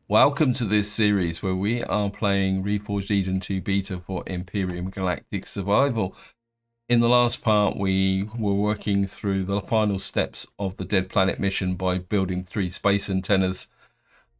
Welcome to this series where we are playing Reforged Eden 2 beta for Empyrion Galactic Survival. In the last part, we were working through the final steps of the Dead Planet mission by building 3 space antennas,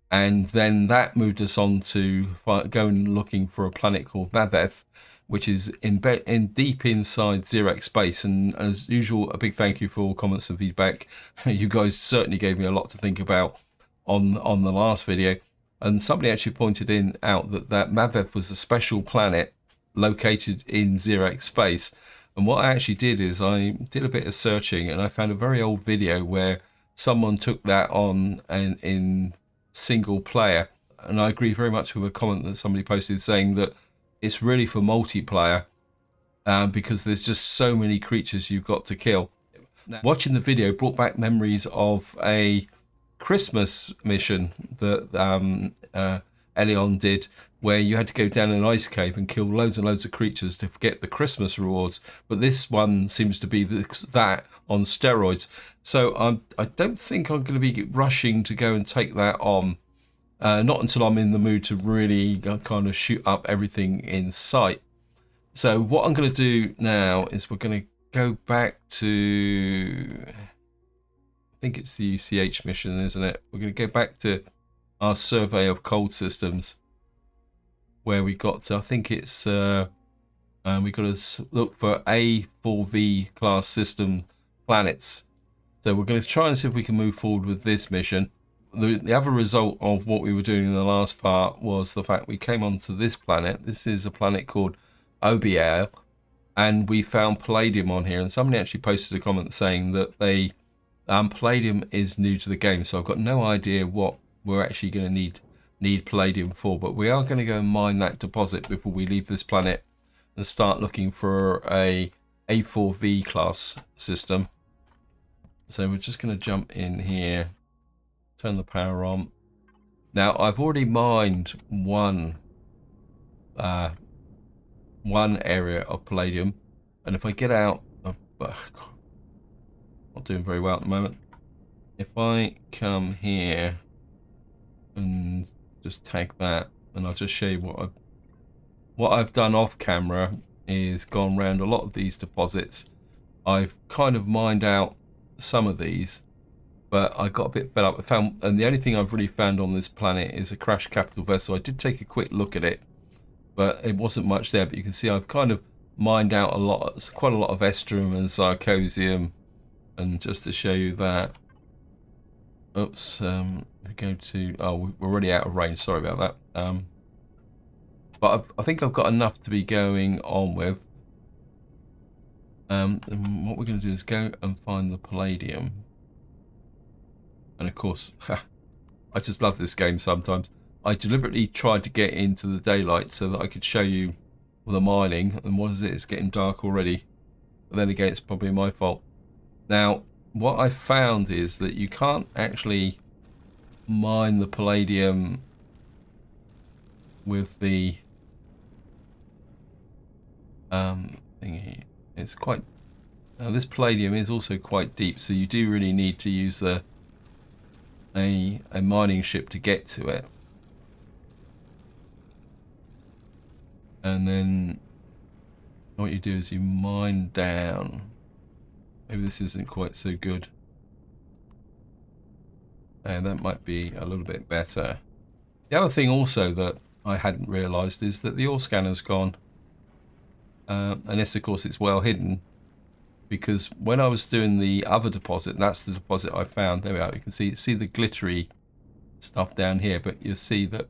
and then that moved us on to go and looking for a planet called Mavev, which is in deep inside Xerax space. And as usual, a big thank you for all comments and feedback. You guys certainly gave me a lot to think about on the last video. And somebody actually pointed out that Mavev was a special planet located in Xerax space. And what I actually did is I did a bit of searching and I found a very old video where someone took that on and in single player. And I agree very much with a comment that somebody posted saying that it's really for multiplayer because there's just so many creatures you've got to kill. Now, watching the video brought back memories of a Christmas mission that Elion did, where you had to go down an ice cave and kill loads and loads of creatures to get the Christmas rewards. But this one seems to be that on steroids. So I don't think I'm going to be rushing to go and take that on. Not until I'm in the mood to really kind of shoot up everything in sight. So what I'm going to do now is we're going to go back to... I think it's the UCH mission, isn't it? We're going to go back to our survey of cold systems, where we got to, I think it's, we got to look for A4V class system planets. So we're going to try and see if we can move forward with this mission. The other result of what we were doing in the last part was the fact we came onto this planet. This is a planet called Obel, and we found Palladium on here. And somebody actually posted a comment saying that Palladium is new to the game, so I've got no idea what we're actually going to need Palladium for, but we are going to go and mine that deposit before we leave this planet and start looking for a A4V class system. So we're just going to jump in here, turn the power on. Now I've already mined one area of Palladium, and if I get out of not doing very well at the moment. If I come here and just tag that, and I'll just show you what I've done off camera is gone around a lot of these deposits. I've kind of mined out some of these, but I got a bit fed up. And the only thing I've really found on this planet is a crashed capital vessel. I did take a quick look at it, but it wasn't much there. But you can see I've kind of mined out quite a lot of estrum and zircosium. And just to show you that, oops, we go to, oh, we're already out of range, sorry about that. But I think I've got enough to be going on with. And what we're going to do is go and find the Palladium. And of course, I just love this game sometimes. I deliberately tried to get into the daylight so that I could show you the mining. And what is it? It's getting dark already. But then again, it's probably my fault. Now, what I found is that you can't actually mine the Palladium with the thingy. It's quite... this Palladium is also quite deep, so you do really need to use a mining ship to get to it. And then what you do is you mine down. Maybe this isn't quite so good. And that might be a little bit better. The other thing also that I hadn't realised is that the ore scanner's gone. And this, of course, it's well hidden. Because when I was doing the other deposit, that's the deposit I found. There we are. You can see the glittery stuff down here. But you'll see that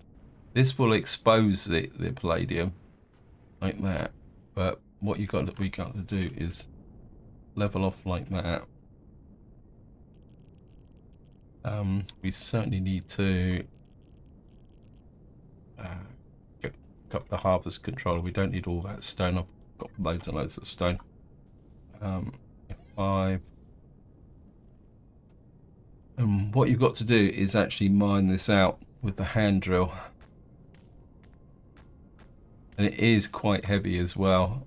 this will expose the Palladium like that. But what we got to do is level off like that. We certainly need to get up the harvest controller. We don't need all that stone. I've got loads and loads of stone. F5. And what you've got to do is actually mine this out with the hand drill. And it is quite heavy as well.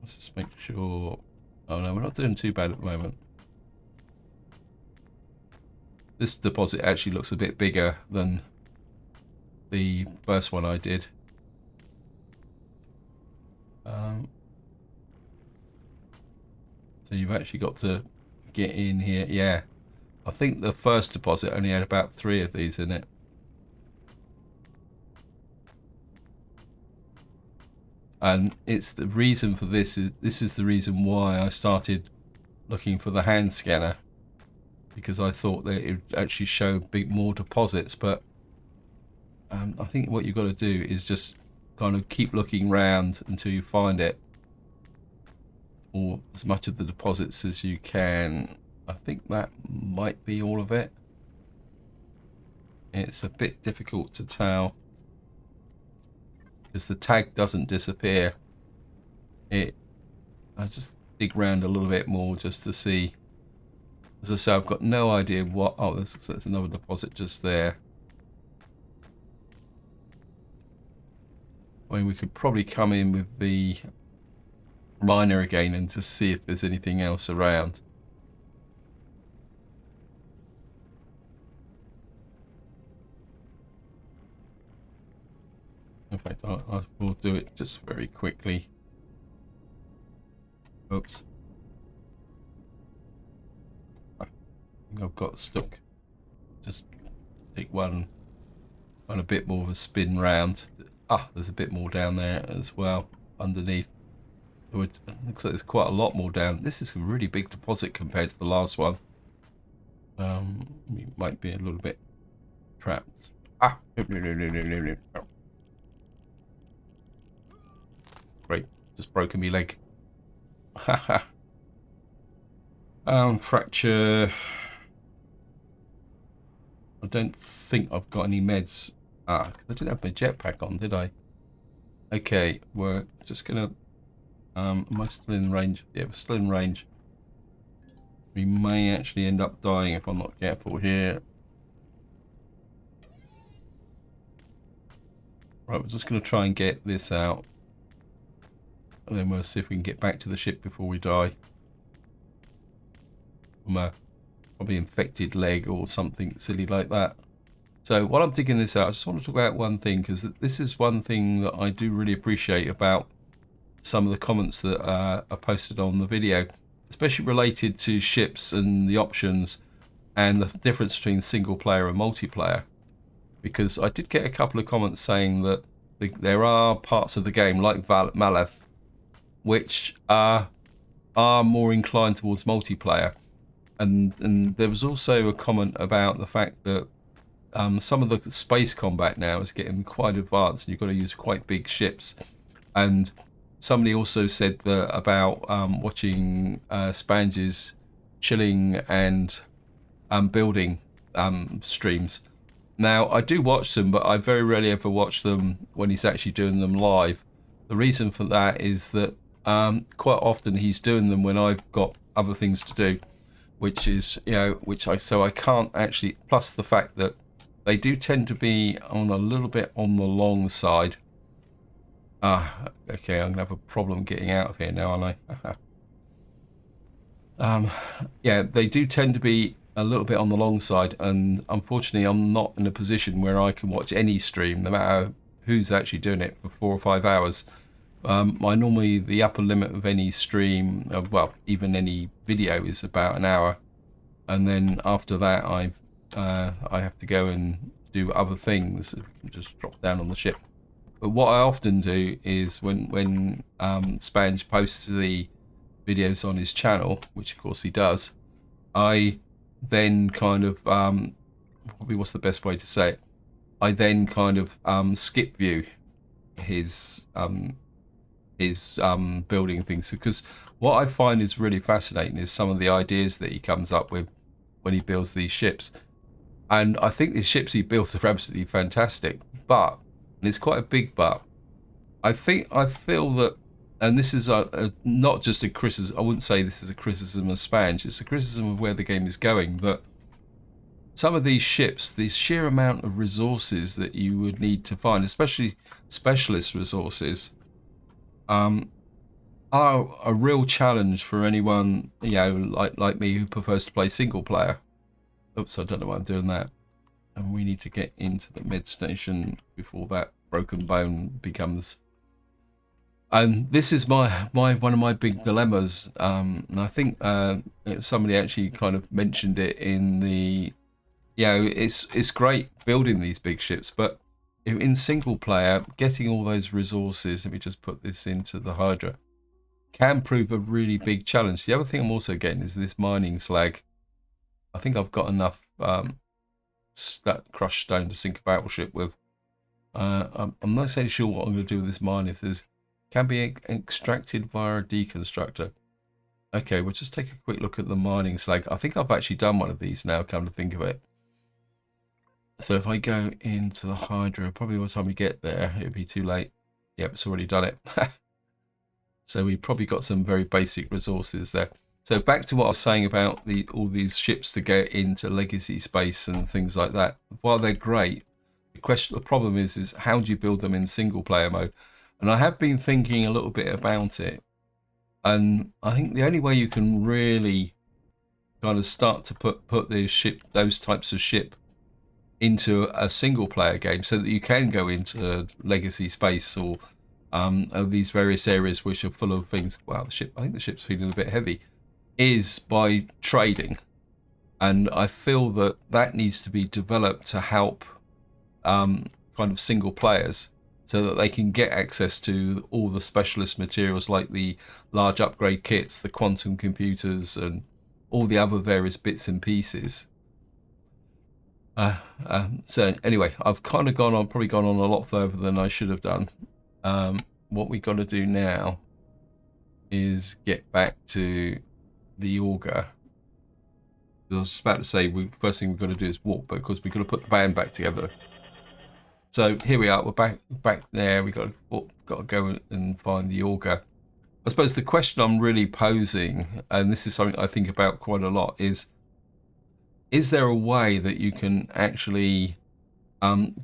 Let's just make sure. Oh no, we're not doing too bad at the moment. This deposit actually looks a bit bigger than the first one I did. So you've actually got to get in here. Yeah, I think the first deposit only had about 3 of these in it. And it's the reason for this is the reason why I started looking for the hand scanner, because I thought that it would actually show more deposits. But I think what you've got to do is just kind of keep looking around until you find it, or as much of the deposits as you can. I think that might be all of it. It's a bit difficult to tell because the tag doesn't disappear. I just dig around a little bit more just to see. As I say, I've got no idea what. Oh, there's another deposit just there. I mean, we could probably come in with the miner again and to see if there's anything else around. In fact, I will do it just very quickly. Oops. I think I've got stuck. Just take one a bit more of a spin round. Ah, there's a bit more down there as well underneath. It looks like there's quite a lot more down. This is a really big deposit compared to the last one. You might be a little bit trapped. Ah, no. Great, just broken me leg. Haha. Fracture. I don't think I've got any meds. I didn't have my jetpack on, did I? Okay, we're just gonna. Am I still in range? Yeah, we're still in range. We may actually end up dying if I'm not careful here. Right, we're just gonna try and get this out. And then we'll see if we can get back to the ship before we die. From a probably infected leg or something silly like that. So while I'm digging this out, I just want to talk about one thing, because this is one thing that I do really appreciate about some of the comments that are posted on the video, especially related to ships and the options and the difference between single player and multiplayer. Because I did get a couple of comments saying that there are parts of the game like Maleth which are more inclined towards multiplayer, and there was also a comment about the fact that some of the space combat now is getting quite advanced and you've got to use quite big ships. And somebody also said that about watching Spange's chilling and building streams. Now, I do watch them, but I very rarely ever watch them when he's actually doing them live. The reason for that is that quite often he's doing them when I've got other things to do, which is, so I can't actually, plus the fact that they do tend to be on a little bit on the long side. Okay, I'm gonna have a problem getting out of here now, aren't I? Yeah, they do tend to be a little bit on the long side, and unfortunately I'm not in a position where I can watch any stream, no matter who's actually doing it, for 4 or 5 hours. The upper limit of any stream, well, even any video, is about an hour, and then after that I have to go and do other things, just drop down on the ship. But what I often do is when Spange posts the videos on his channel, which of course he does, I then kind of probably, what's the best way to say it? I then kind of skip view his building things, because what I find is really fascinating is some of the ideas that he comes up with when he builds these ships. And I think the ships he built are absolutely fantastic, but, and it's quite a big but, I feel that, and this is not just a criticism, I wouldn't say this is a criticism of Spange, it's a criticism of where the game is going, but some of these ships, the sheer amount of resources that you would need to find, especially specialist resources, are a real challenge for anyone, you know, like me who prefers to play single player. Oops, I don't know why I'm doing that. And we need to get into the med station before that broken bone becomes. And this is my one of my big dilemmas. And I think somebody actually kind of mentioned it in the, you know, it's great building these big ships, but in single player, getting all those resources. Let me just put this into the Hydra. Can prove a really big challenge. The other thing I'm also getting is this mining slag. I think I've got enough that crushed stone to sink a battleship with. I'm not exactly sure what I'm going to do with this mine. If there's can be extracted via a deconstructor. Okay, we'll just take a quick look at the mining slag. I think I've actually done one of these now, come to think of it. So if I go into the Hydra, probably by the time we get there, it'll be too late. Yep, it's already done it. So we've probably got some very basic resources there. So back to what I was saying about all these ships to get into legacy space and things like that. While they're great, the problem is how do you build them in single player mode? And I have been thinking a little bit about it. And I think the only way you can really kind of start to put those types of ship into a single player game so that you can go into legacy space or these various areas which are full of things. Wow, I think the ship's feeling a bit heavy, is by trading. And I feel that needs to be developed to help kind of single players so that they can get access to all the specialist materials like the large upgrade kits, the quantum computers, and all the other various bits and pieces. So anyway, I've kind of probably gone on a lot further than I should have done. What we got to do now is get back to the auger. I was about to say, first thing we've got to do is walk, because we've got to put the band back together. So here we are. We're back there. We got to go and find the auger. I suppose the question I'm really posing, and this is something I think about quite a lot, is there a way that you can actually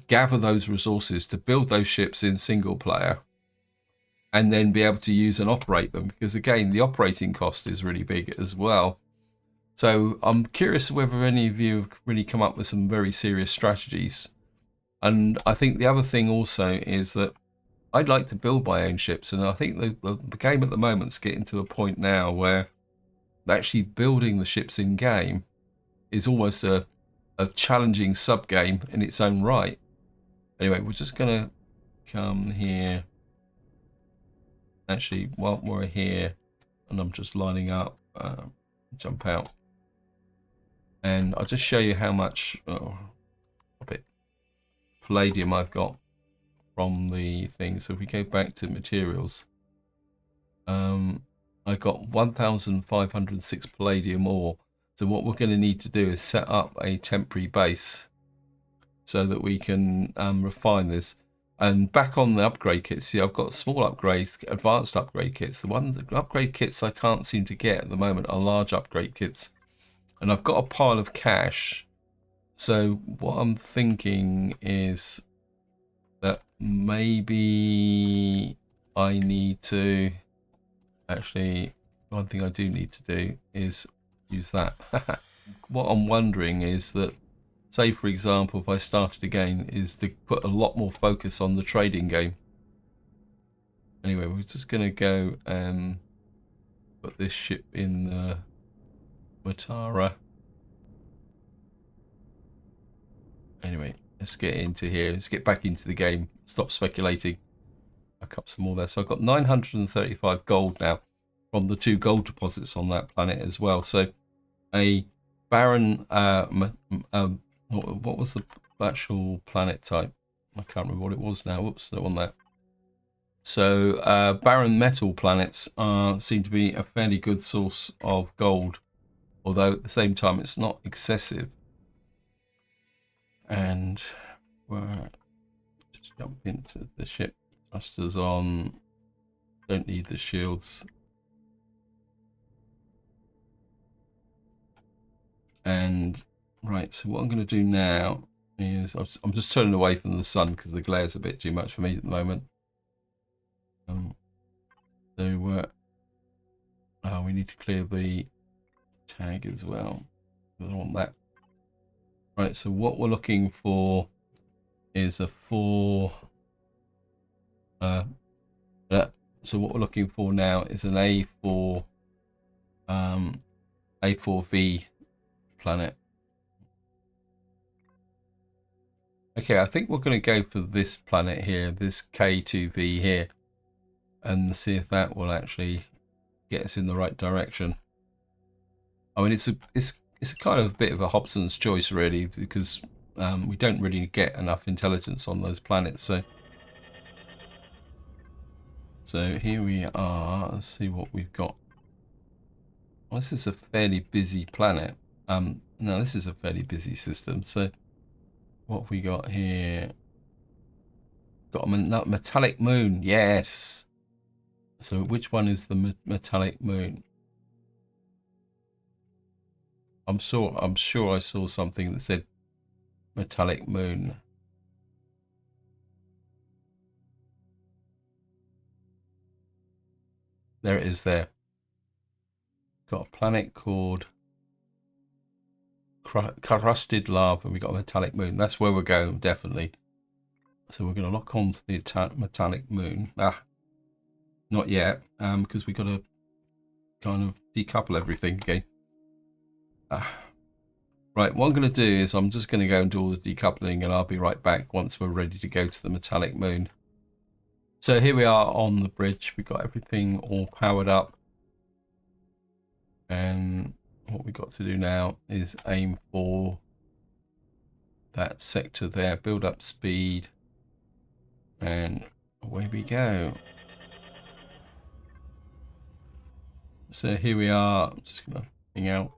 gather those resources to build those ships in single player and then be able to use and operate them? Because again, the operating cost is really big as well. So I'm curious whether any of you have really come up with some very serious strategies. And I think the other thing also is that I'd like to build my own ships, and I think the game at the moment is getting to a point now where actually building the ships in game is almost a challenging sub game in its own right. Anyway, we're just gonna come here. Actually, while we're here, and I'm just lining up, jump out, and I'll just show you how much Palladium I've got from the thing. So if we go back to materials, I got 1,506 Palladium ore. So what we're going to need to do is set up a temporary base so that we can refine this. And back on the upgrade kits, see, I've got small upgrades, advanced upgrade kits. The upgrade kits I can't seem to get at the moment are large upgrade kits. And I've got a pile of cash. So what I'm thinking is that maybe I need to... Actually, one thing I do need to do is use that. What I'm wondering is that, say for example, if I started again, is to put a lot more focus on the trading game. Anyway, we're just going to go and put this ship in the Matara. Anyway, let's get into here. Let's get back into the game. Stop speculating. I'll cut some more there. So I've got 935 gold now from the 2 gold deposits on that planet as well. So a barren, what was the actual planet type? I can't remember what it was now. Whoops, no on that. So barren metal planets seem to be a fairly good source of gold, although at the same time it's not excessive. And we'll just jump into the ship. Thrusters on. Don't need the shields. And right, so what I'm going to do now is I'm just turning away from the sun because the glare's a bit too much for me at the moment. So We need to clear the tag as well. I don't want that. Right, so what we're looking for is a 4. So what we're looking for now is an A4, A4V planet. Okay, I think we're going to go for this planet here, this K2V here, and see if that will actually get us in the right direction. I mean, it's a kind of a bit of a Hobson's choice, really, because we don't really get enough intelligence on those planets. So here we are. Let's see what we've got. Well, this is a fairly busy planet. No, this is a fairly busy system. So what have we got here? Got a metallic moon. Yes. So which one is the metallic moon? I'm sure I saw something that said metallic moon. There it is there. Got a planet called Crusted Lava, and we got a metallic moon. That's where we're going, definitely. So we're going to lock on to the metallic moon. Not yet, because we've got to kind of decouple everything again. Right, what I'm going to do is I'm just going to go and do all the decoupling, and I'll be right back once we're ready to go to the metallic moon. So here we are on the bridge. We've got everything all powered up. And what we've got to do now is aim for that sector there, build up speed, and away we go. So here we are. I'm just going to hang out.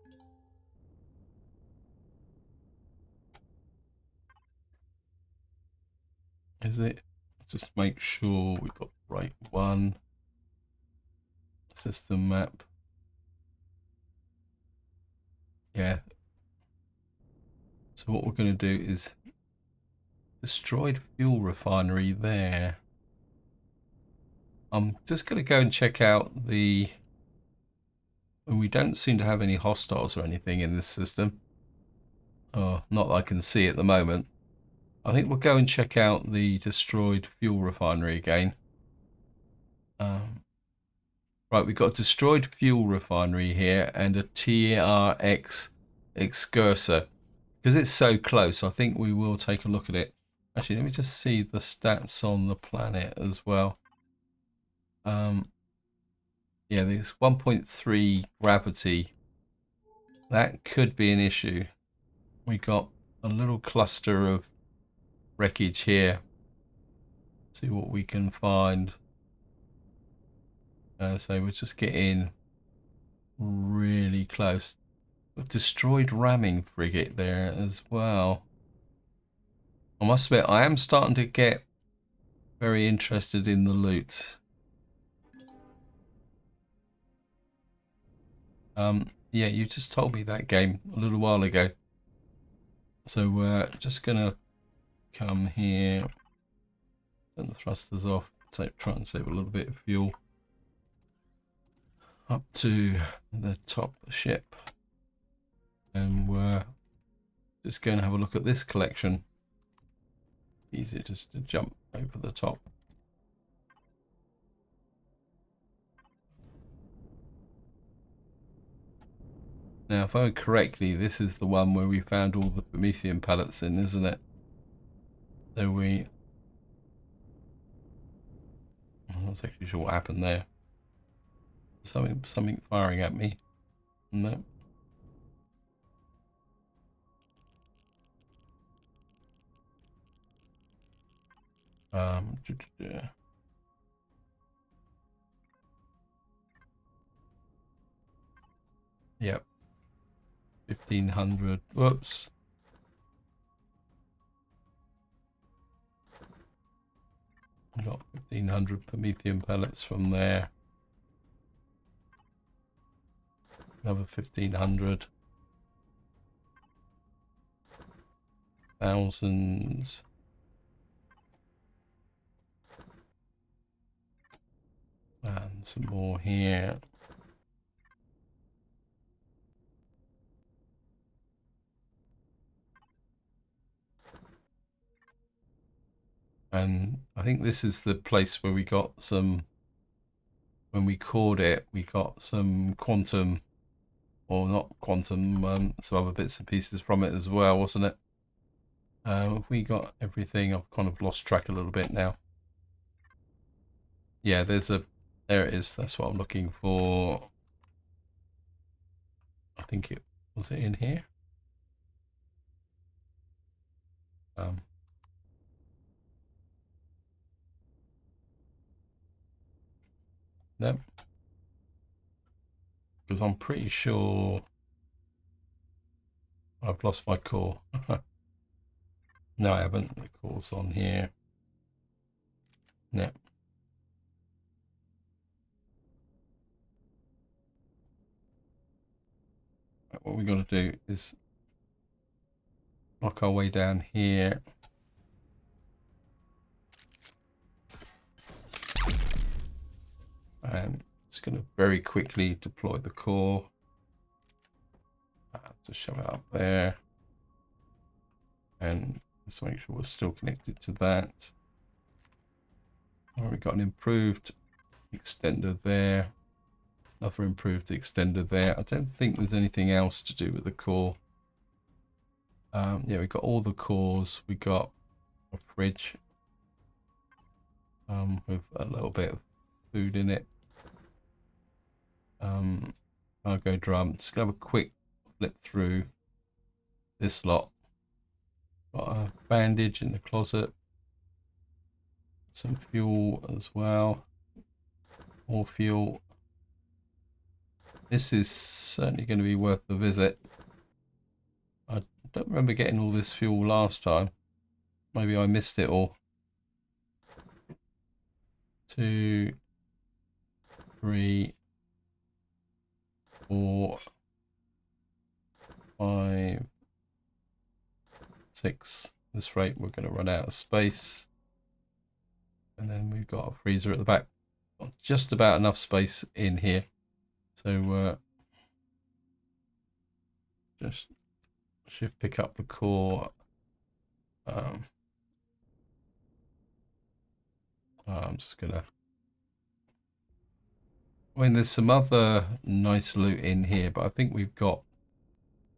Is it? Just make sure we've got the right one. System map. Yeah. So what we're going to do is destroyed fuel refinery there. I'm just going to go and check out the... And we don't seem to have any hostiles or anything in this system. Oh, not that I can see at the moment. I think we'll go and check out the destroyed fuel refinery again. Right, we've got a destroyed fuel refinery here and a TRX excursor. Because it's so close, I think we will take a look at it. Actually, let me just see the stats on the planet as well. Yeah, there's 1.3 gravity. That could be an issue. We got a little cluster of wreckage here. See what we can find. So we'll just get in really close. A destroyed ramming frigate there as well. I must admit, I am starting to get very interested in the loot. Yeah, you just told me that game a little while ago. So we're just gonna come here, turn the thrusters off, try and save a little bit of fuel. Up to the top of the ship. And we're just going to have a look at this collection. Easy just to jump over the top. Now, if I remember correctly, this is the one where we found all the Promethean pellets in, isn't it? So I'm not actually sure what happened there. Something firing at me. No. Yep. 1500. Whoops. Got 1500 Promethean pellets from there. Another 1500. Thousands. And some more here. And I think this is the place where we got some, when we cored it, we got some quantum, or not quantum, some other bits and pieces from it as well, wasn't it? Have we got everything? I've kind of lost track a little bit now. Yeah, there it is. That's what I'm looking for. I think was it in here? No, because I'm pretty sure I've lost my core. No, I haven't. The core's on here. No. What we're going to do is knock our way down here. And it's going to very quickly deploy the core. Just shove it up there. And just make sure we're still connected to that. We've got an improved extender there. Another improved extender there. I don't think there's anything else to do with the core. Yeah, we've got all the cores. We got a fridge with a little bit of food in it. Cargo drum. Just gonna have a quick flip through this lot. Got a bandage in the closet. Some fuel as well. More fuel. This is certainly going to be worth the visit. I don't remember getting all this fuel last time. Maybe I missed it all. 2, 3, 4, 5, 6. At this rate, we're going to run out of space. And then we've got a freezer at the back. Got just about enough space in here. So just shift pick up the core. I'm just gonna, I mean, there's some other nice loot in here, but I think we've got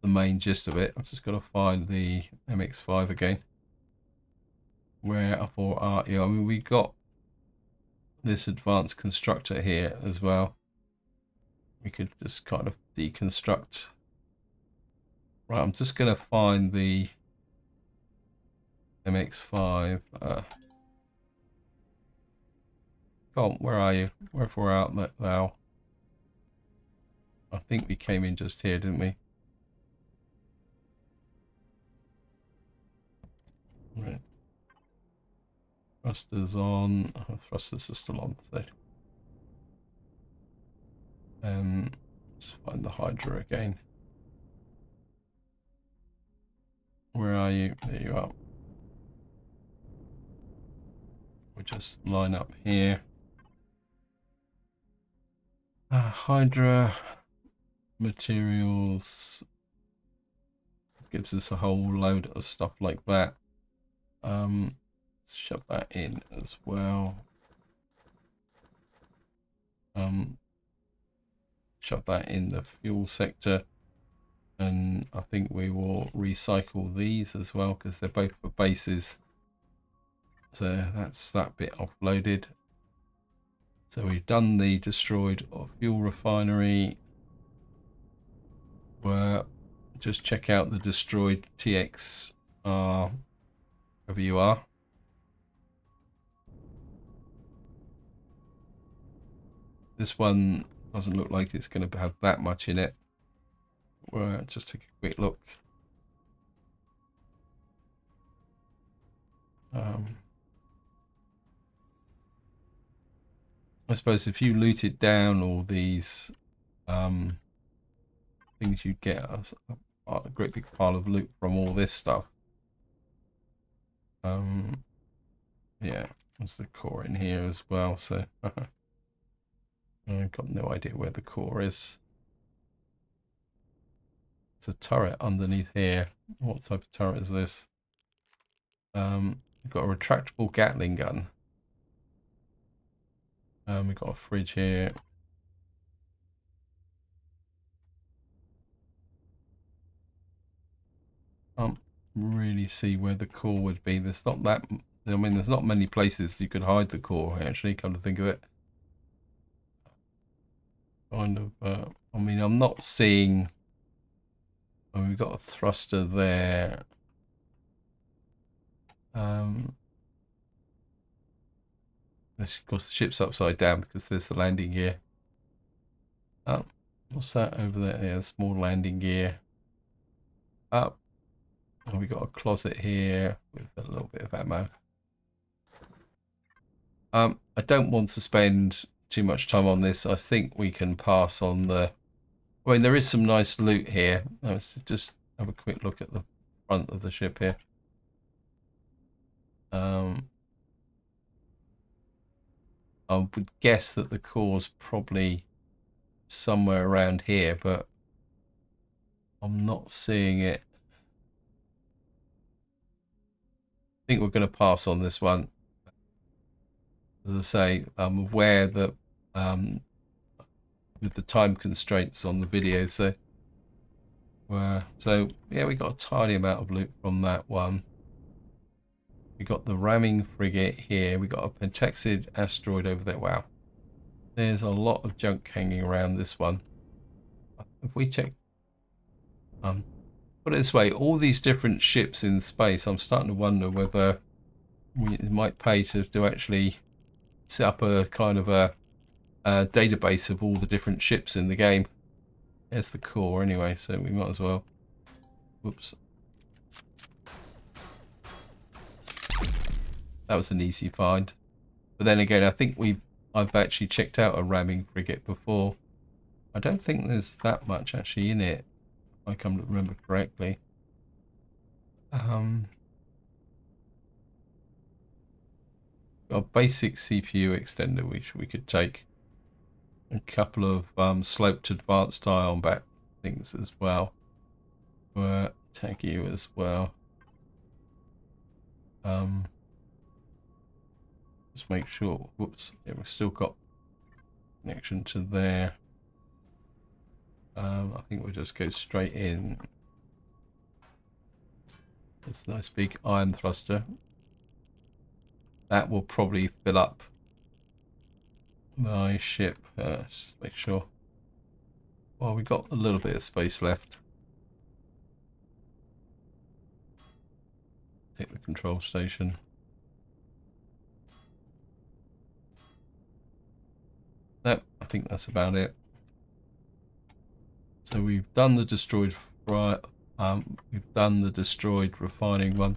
the main gist of it. I've just got to find the MX5 again. Where I thought, yeah, I mean, we got this advanced constructor here as well. We could just kind of deconstruct. Right, I'm just going to find the MX5. Oh, where are you? Wherefore out thou? I think we came in just here, didn't we? Right. Thrusters on. Oh, thrusters are still on. So. Let's find the Hydra again. Where are you? There you are. We'll just line up here. Hydra materials gives us a whole load of stuff like that. Let's shove that in as well. Shove that in the fuel sector, and I think we will recycle these as well because they're both for bases. So that's that bit offloaded. So we've done the destroyed fuel refinery. Where just check out the destroyed TX wherever you are. This one doesn't look like it's going to have that much in it. We'll just take a quick look. I suppose if you looted down all these things, you'd get a great big pile of loot from all this stuff. Yeah, there's the core in here as well. So I've got no idea where the core is. It's a turret underneath here. What type of turret is this? We've got a retractable Gatling gun. We've got a fridge here. Can't really see where the core would be. There's not that. I mean, there's not many places you could hide the core. Actually, come to think of it, kind of. I mean, I'm not seeing. Oh, we've got a thruster there. Of course, the ship's upside down because there's the landing gear. Oh, what's that over there? Yeah, small landing gear. Up. Oh, we got a closet here with a little bit of ammo. I don't want to spend too much time on this. I think we can pass on the... I mean, there is some nice loot here. Let's just have a quick look at the front of the ship here. I would guess that the core's probably somewhere around here, but I'm not seeing it. I think we're going to pass on this one. As I say, I'm aware that with the time constraints on the video, so yeah, we got a tiny amount of loot from that one. We got the ramming frigate here. We got a pentaxid asteroid over there. Wow, there's a lot of junk hanging around this one. If we check, put it this way, all these different ships in space, I'm starting to wonder whether it might pay to actually set up a kind of a database of all the different ships in the game. There's the core anyway, so we might as well. Whoops. That was an easy find. But then again, I think I've actually checked out a ramming frigate before. I don't think there's that much actually in it, if I come to remember correctly. Got a basic CPU extender which we could take. A couple of sloped advanced ion back things as well. Tag you as well. Just make sure. Whoops. Yeah, we've still got connection to there. I think we'll just go straight in. It's a nice big iron thruster. That will probably fill up my ship. Let's make sure. Well, we got a little bit of space left. Take the control station. Nope, I think that's about it. So we've done the destroyed refining one.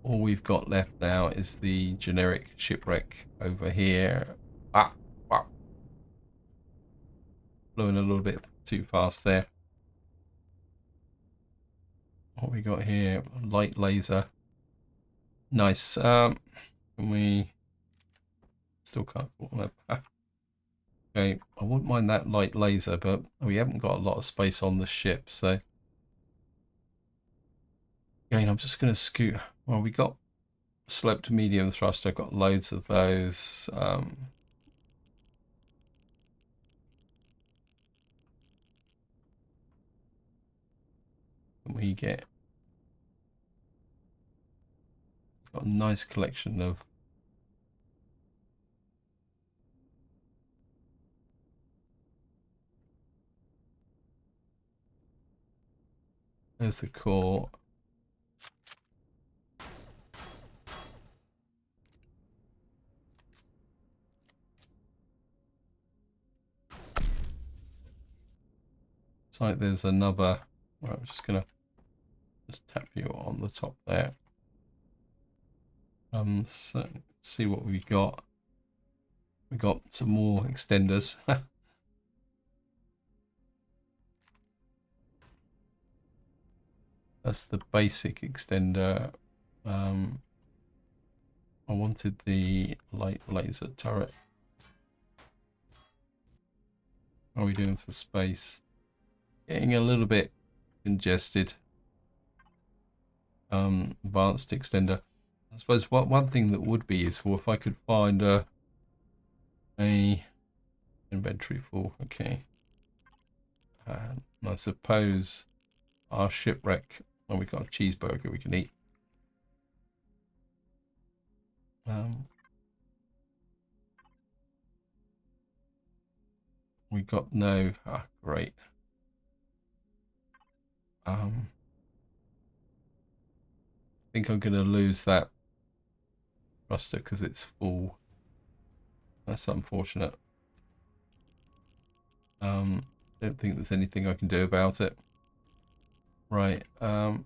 All we've got left now is the generic shipwreck over here. Blowing a little bit too fast there. What we got here? Light laser. Nice. We still can't. Okay, I wouldn't mind that light laser, but we haven't got a lot of space on the ship, so again, I'm just going to scoot. Well, we got sloped medium thrust. I've got loads of those. We got a nice collection of there's the core. It's like there's another. Well, I'm just gonna tap you on the top there. So see what we got. We got some more extenders. That's the basic extender. I wanted the light laser turret. How are we doing for space? Getting a little bit congested. Advanced extender. I suppose one thing that would be useful if I could find a inventory full. Okay. I suppose our shipwreck. Well, we got a cheeseburger we can eat. We got no. Ah, great. I think I'm gonna lose that thruster because it's full. That's unfortunate. Don't think there's anything I can do about it. Right. I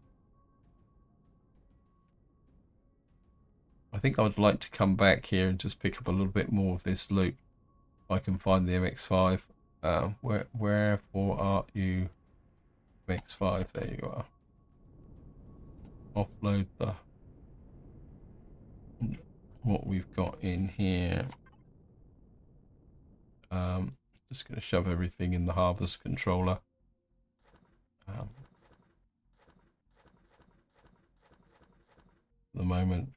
think I would like to come back here and just pick up a little bit more of this loot. If I can find the MX5. Wherefore are you? MX5. There you are. Offload what we've got in here. Just going to shove everything in the harvest controller. At the moment,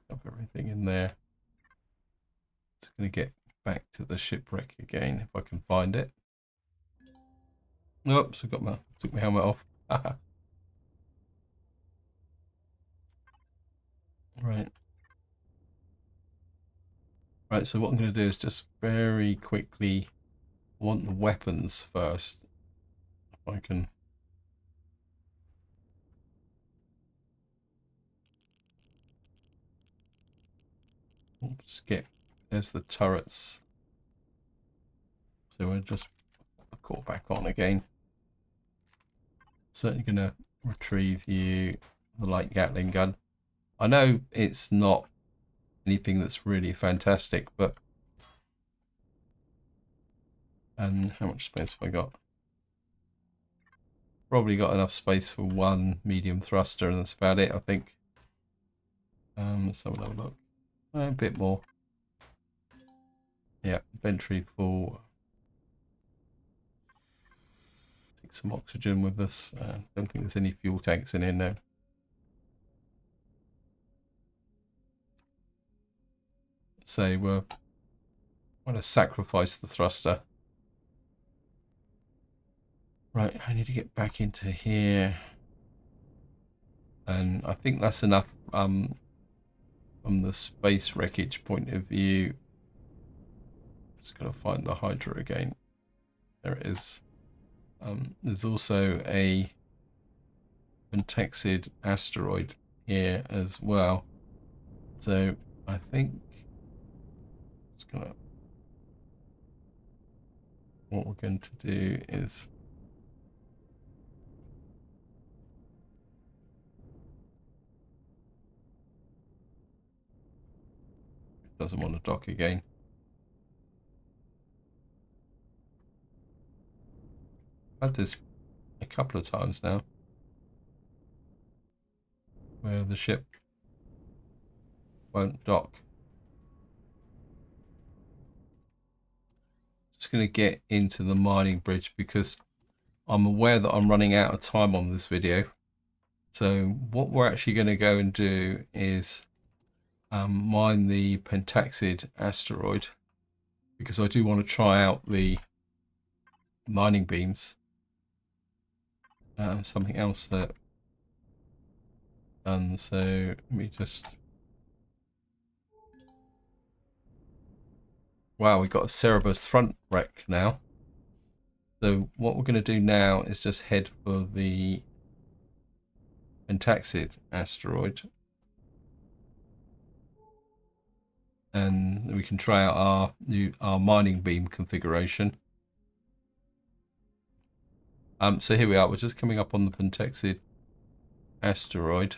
shove everything in there. Just going to get back to the shipwreck again if I can find it. Oops, I took my helmet off. Right. Right, so what I'm going to do is just very quickly want the weapons first. If I can. Skip. There's the turrets. So we'll just call back on again. Certainly going to retrieve the light Gatling gun. I know it's not anything that's really fantastic, but... And how much space have I got? Probably got enough space for one medium thruster, and that's about it, I think. Let's have a look. A bit more. Yeah, inventory full. Take some oxygen with us. Don't think there's any fuel tanks in here now. So we're going to sacrifice the thruster. Right, I need to get back into here. And I think that's enough from the space wreckage point of view. Just got to find the Hydra again. There it is. There's also a pentaxid asteroid here as well. So I think what we're going to do is doesn't want to dock again. I've had this a couple of times now where the ship won't dock. Just going to get into the mining bridge because I'm aware that I'm running out of time on this video. So what we're actually going to go and do is mine the pentaxid asteroid because I do want to try out the mining beams. Something else that done. So let me just. Wow, we've got a Cerebus front wreck now. So what we're going to do now is just head for the pentaxid asteroid. And we can try out our mining beam configuration. So here we are. We're just coming up on the pentaxid asteroid.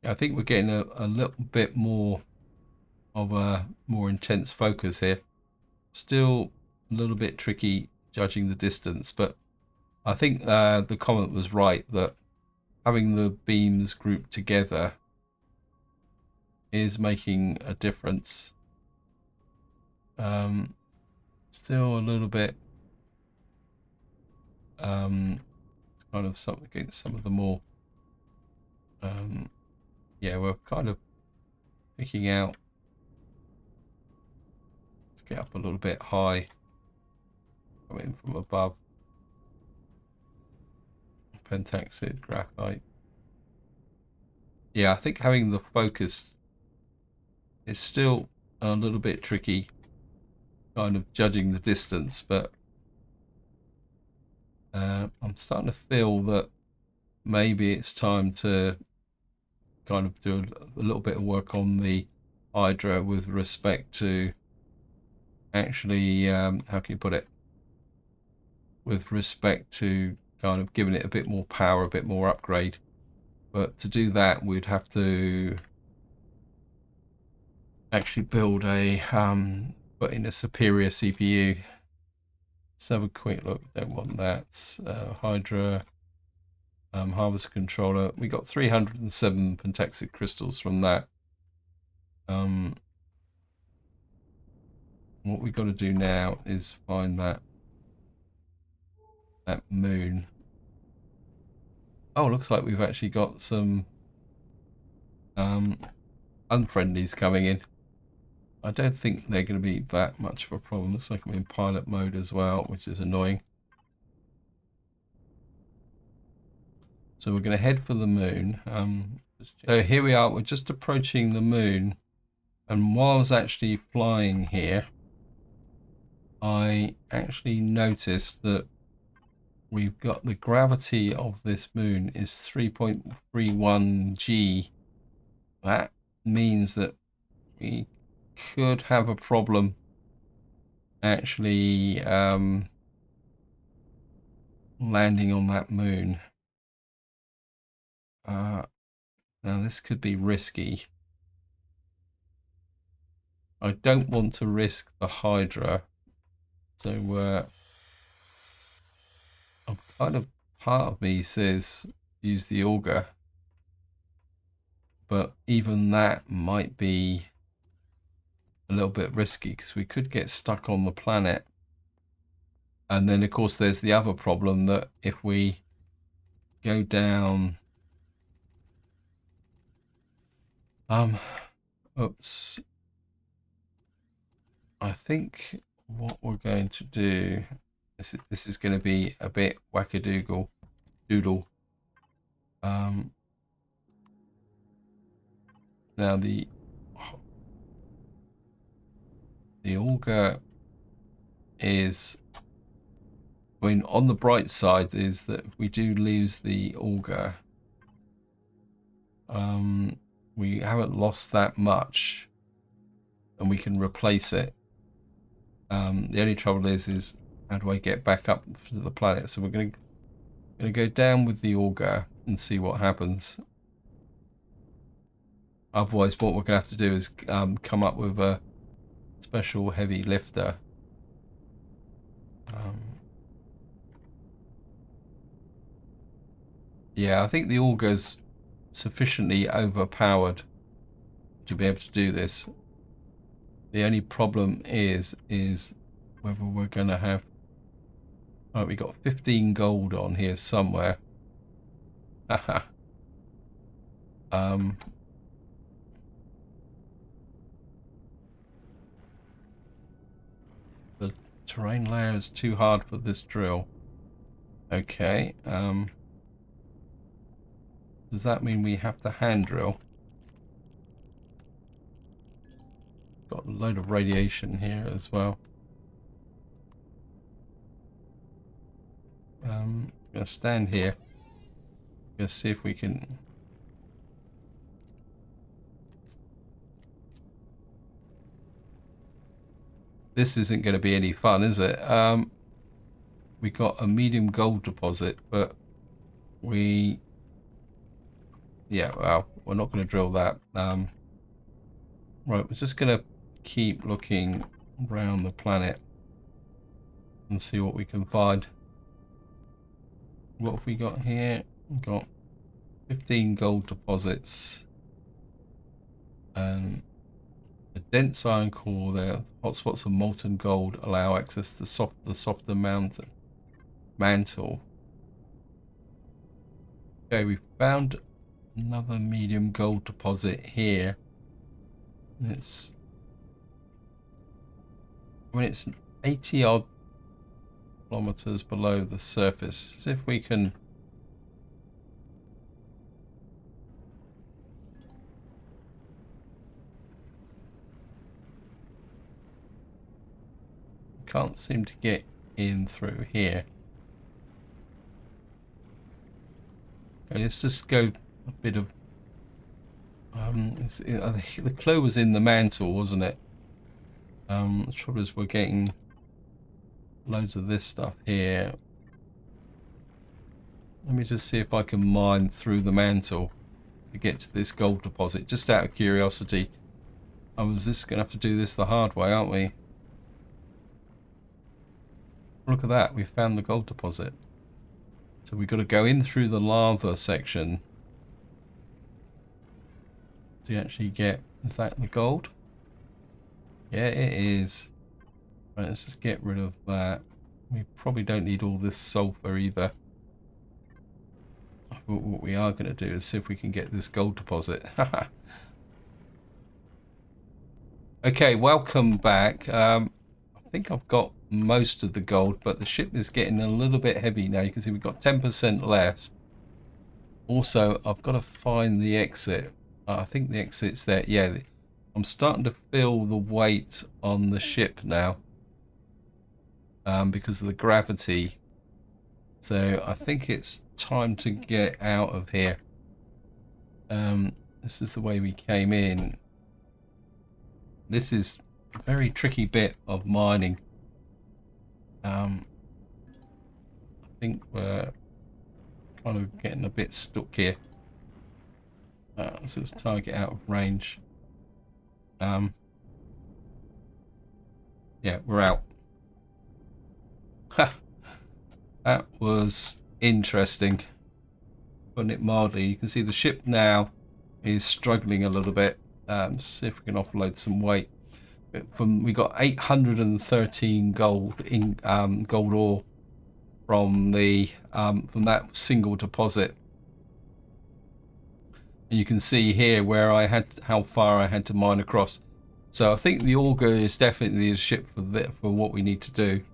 I think we're getting a little bit more of a more intense focus here. Still a little bit tricky judging the distance, but I think the comment was right that having the beams grouped together is making a difference. Still a little bit it's kind of something against some of the more Yeah, we're kind of picking out. Let's get up a little bit high. Come in from above. Pentaxid, graphite. Yeah, I think having the focus is still a little bit tricky, kind of judging the distance, but I'm starting to feel that maybe it's time to kind of do a little bit of work on the Hydra with respect to actually, how can you put it? With respect to kind of giving it a bit more power, a bit more upgrade. But to do that, we'd have to actually build a, put in a superior CPU. Let's have a quick look. Don't want that. Hydra, harvest controller. We got 307 pentaxid crystals from that. What we got to do now is find that moon. Oh, looks like we've actually got some unfriendlies coming in. I don't think they're going to be that much of a problem. Looks like I'm in pilot mode as well, which is annoying. So we're going to head for the moon. So here we are. We're just approaching the moon. And while I was actually flying here, I actually noticed that we've got the gravity of this moon is 3.31 G. That means that we could have a problem actually landing on that moon. Now this could be risky. I don't want to risk the Hydra, so I'm kind of, part of me says use the auger, but even that might be a little bit risky because we could get stuck on the planet. And then of course there's the other problem that if we go down, oops, I think what we're going to do, this is going to be a bit wackadoodle doodle. Now the auger is, I mean, on the bright side is that if we do lose the auger, we haven't lost that much and we can replace it. The only trouble is how do I get back up to the planet? So we're going to go down with the auger and see what happens. Otherwise, what we're going to have to do is come up with a special heavy lifter. Yeah, I think the auger's sufficiently overpowered to be able to do this. The only problem is whether we're going to have... Right, we got 15 gold on here somewhere. Haha. The terrain layer is too hard for this drill. Okay. Does that mean we have to hand drill? Got a load of radiation here as well. I'm going to stand here. Let's see if we can... This isn't going to be any fun, is it? We got a medium gold deposit, but we... Yeah, well, we're not going to drill that. Right, we're just going to keep looking around the planet and see what we can find. What have we got here? We've got 15 gold deposits and a dense iron core there. Hotspots of molten gold allow access to the softer mantle. Okay, we found another medium gold deposit here. It's 80 odd kilometers below the surface. See if we can. Can't seem to get in through here. Okay, let's just go a bit of. The clue was in the mantle, wasn't it? The trouble is we're getting loads of this stuff here. Let me just see if I can mine through the mantle to get to this gold deposit, just out of curiosity. I was just going to have to do this the hard way, aren't we? Look at that, we found the gold deposit. So we've got to go in through the lava section to actually get, is that the gold? Yeah, it is. Right, let's just get rid of that. We probably don't need all this sulfur either. But what we are going to do is see if we can get this gold deposit. Okay, welcome back. I think I've got most of the gold, but the ship is getting a little bit heavy now. You can see we've got 10% less. Also, I've got to find the exit. I think the exit's there. Yeah, I'm starting to feel the weight on the ship now because of the gravity. So I think it's time to get out of here. This is the way we came in. This is a very tricky bit of mining. I think we're kind of getting a bit stuck here. So let's target out of range. Yeah, we're out. Ha! That was interesting, putting it mildly. You can see the ship now is struggling a little bit. See if we can offload some weight. We got 813 gold in gold ore from that single deposit. And you can see here where how far I had to mine across. So I think the auger is definitely the ship for what we need to do.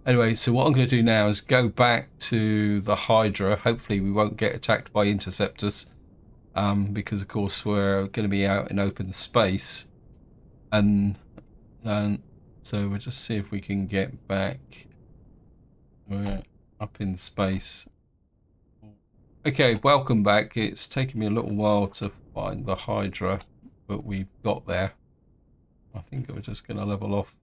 Anyway, so what I'm going to do now is go back to the Hydra. Hopefully we won't get attacked by interceptors, because of course we're going to be out in open space. And so we'll just see if we can get back. We're up in space. Okay, welcome back. It's taken me a little while to find the Hydra, but we've got there. I think we're just going to level off.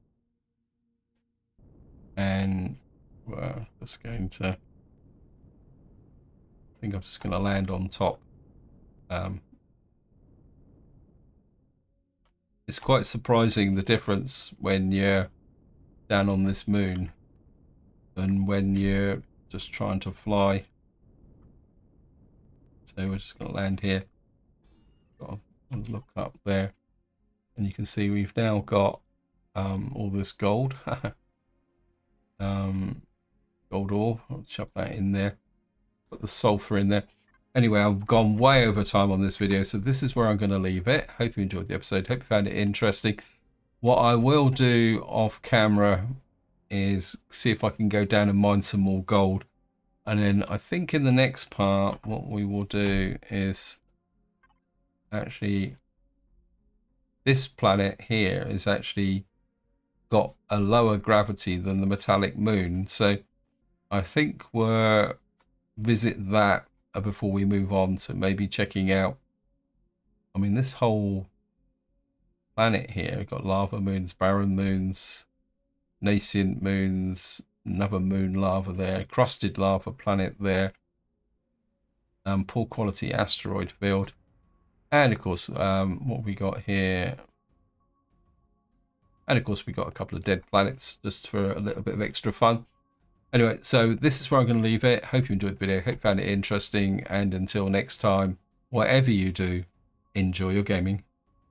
And we're just going to, I think I'm just going to land on top. It's quite surprising the difference when you're down on this moon and when you're just trying to fly. So we're just going to land here. Got to look up there, and you can see we've now got all this gold. Gold ore. I'll chuck that in there. Put the sulfur in there. Anyway, I've gone way over time on this video, so this is where I'm going to leave it. Hope you enjoyed the episode. Hope you found it interesting. What I will do off camera is see if I can go down and mine some more gold. And then I think in the next part, what we will do is actually, this planet here is actually got a lower gravity than the metallic moon. So I think we'll visit that before we move on to maybe checking out. I mean, this whole planet here, we've got lava moons, barren moons, nascent moons, another moon lava there, crusted lava planet there, poor quality asteroid field, and of course what we got here, and of course we got a couple of dead planets just for a little bit of extra fun. Anyway, so this is where I'm going to leave it. Hope you enjoyed the video, hope you found it interesting, and until next time, whatever you do, enjoy your gaming.